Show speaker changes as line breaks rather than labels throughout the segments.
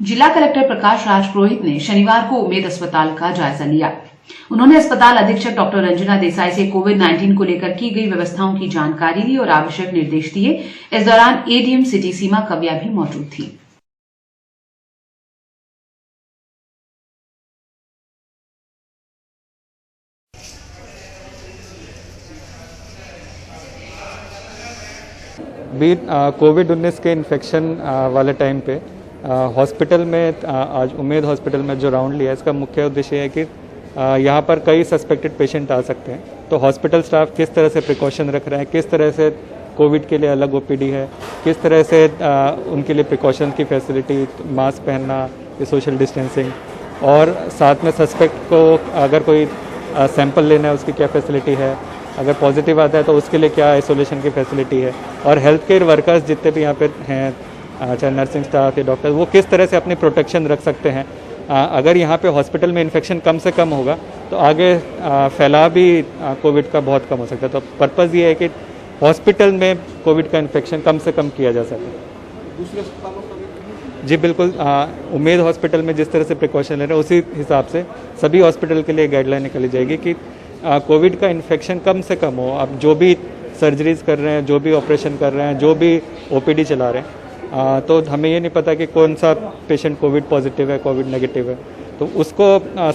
जिला कलेक्टर प्रकाश राज पुरोहित ने शनिवार को उम्मेद अस्पताल का जायजा लिया। उन्होंने अस्पताल अधीक्षक डॉक्टर रंजना देसाई से कोविड-19 को लेकर की गई व्यवस्थाओं की जानकारी ली और आवश्यक निर्देश दिए। इस दौरान एडीएम सिटी सीमा कव्या भी मौजूद थी।
कोविड-19 के इन्फेक्शन वाले टाइम पे हॉस्पिटल में आज उम्मेद हॉस्पिटल में जो राउंड लिया, इसका मुख्य उद्देश्य है कि यहाँ पर कई सस्पेक्टेड पेशेंट आ सकते हैं। तो हॉस्पिटल स्टाफ किस तरह से प्रिकॉशन रख रहे हैं, किस तरह से कोविड के लिए अलग ओपीडी है, किस तरह से उनके लिए प्रिकॉशन की फैसिलिटी, मास्क पहनना, सोशल डिस्टेंसिंग, और साथ में सस्पेक्ट को अगर कोई सैंपल लेना है उसकी क्या फैसिलिटी है, अगर पॉजिटिव आता है तो उसके लिए क्या आइसोलेशन की फैसिलिटी है, और हेल्थ केयर वर्कर्स जितने भी यहाँ पे हैं, चाहे नर्सिंग स्टाफ या डॉक्टर, वो किस तरह से अपनी प्रोटेक्शन रख सकते हैं। अगर यहाँ पे हॉस्पिटल में इन्फेक्शन कम से कम होगा तो आगे फैलाव भी कोविड का बहुत कम हो सकता है। तो पर्पज़ ये है कि हॉस्पिटल में कोविड का इन्फेक्शन कम से कम किया जा सके।
दूसरे अस्पतालों का
जी बिल्कुल, उम्मेद हॉस्पिटल में जिस तरह से प्रिकॉशन ले रहे हैं उसी हिसाब से सभी हॉस्पिटल के लिए गाइडलाइन निकाली जाएगी कि कोविड का इन्फेक्शन कम से कम हो। अब जो भी सर्जरीज कर रहे हैं, जो भी ऑपरेशन कर रहे हैं, जो भी ओपीडी चला रहे हैं, तो हमें ये नहीं पता कि कौन सा पेशेंट कोविड पॉजिटिव है, कोविड नेगेटिव है, तो उसको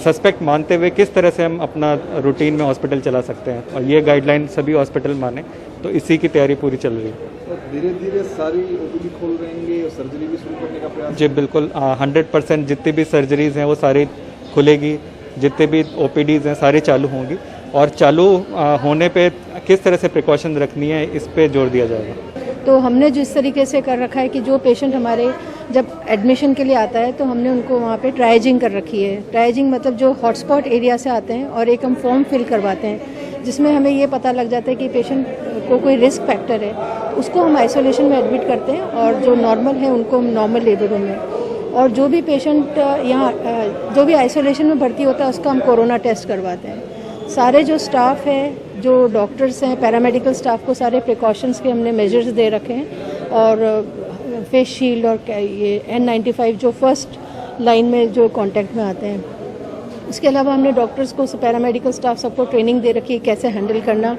सस्पेक्ट मानते हुए किस तरह से हम अपना रूटीन में हॉस्पिटल चला सकते हैं, और ये गाइडलाइन सभी हॉस्पिटल माने, तो इसी की तैयारी पूरी चल रही है।
धीरे धीरे सारी ओपीडी खोल रहेंगे और सर्जरी भी शुरू करने का प्रयास।
जी बिल्कुल, 100% जितनी भी सर्जरीज हैं वो सारी खुलेगी, जितने भी ओपीडीज़ हैं सारी चालू होंगी, और चालू होने पे किस तरह से प्रिकॉशन रखनी है इस पे जोर दिया जाएगा।
तो हमने जो इस तरीके से कर रखा है कि जो पेशेंट हमारे जब एडमिशन के लिए आता है तो हमने उनको वहाँ पे ट्राइजिंग कर रखी है। ट्राइजिंग मतलब जो हॉटस्पॉट एरिया से आते हैं और एक हम फॉर्म फिल करवाते हैं जिसमें हमें ये पता लग जाता है कि पेशेंट को कोई रिस्क फैक्टर है, तो उसको हम आइसोलेशन में एडमिट करते हैं, और जो नॉर्मल है उनको हम नॉर्मल लेबर रूम में, और जो भी पेशेंट यहाँ जो भी आइसोलेशन में भर्ती होता है उसका हम कोरोना टेस्ट करवाते हैं। सारे जो स्टाफ है, जो डॉक्टर्स हैं, पैरामेडिकल स्टाफ को सारे प्रिकॉशंस के हमने मेजर्स दे रखे हैं, और फेस शील्ड और ये N95 जो फर्स्ट लाइन में जो कांटेक्ट में आते हैं। इसके अलावा हमने डॉक्टर्स को, पैरामेडिकल स्टाफ सबको ट्रेनिंग दे रखी है कैसे हैंडल करना।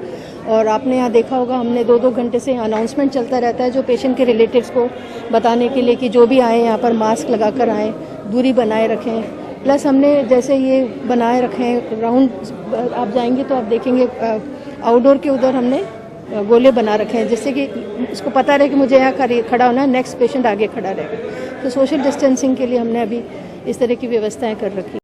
और आपने यहाँ देखा होगा हमने 2-2 घंटे से अनाउंसमेंट चलता रहता है जो पेशेंट के रिलेटिव्स को बताने के लिए कि जो भी आए यहाँ पर मास्क लगा कर आएँ, दूरी बनाए रखें। प्लस हमने जैसे ये बनाए रखे हैं राउंड, आप जाएंगे तो आप देखेंगे आउटडोर के उधर हमने गोले बना रखे हैं जिससे कि उसको पता रहे कि मुझे यहाँ खड़ा होना है, नेक्स्ट पेशेंट आगे खड़ा रहेगा। तो सोशल डिस्टेंसिंग के लिए हमने अभी इस तरह की व्यवस्थाएं कर रखी।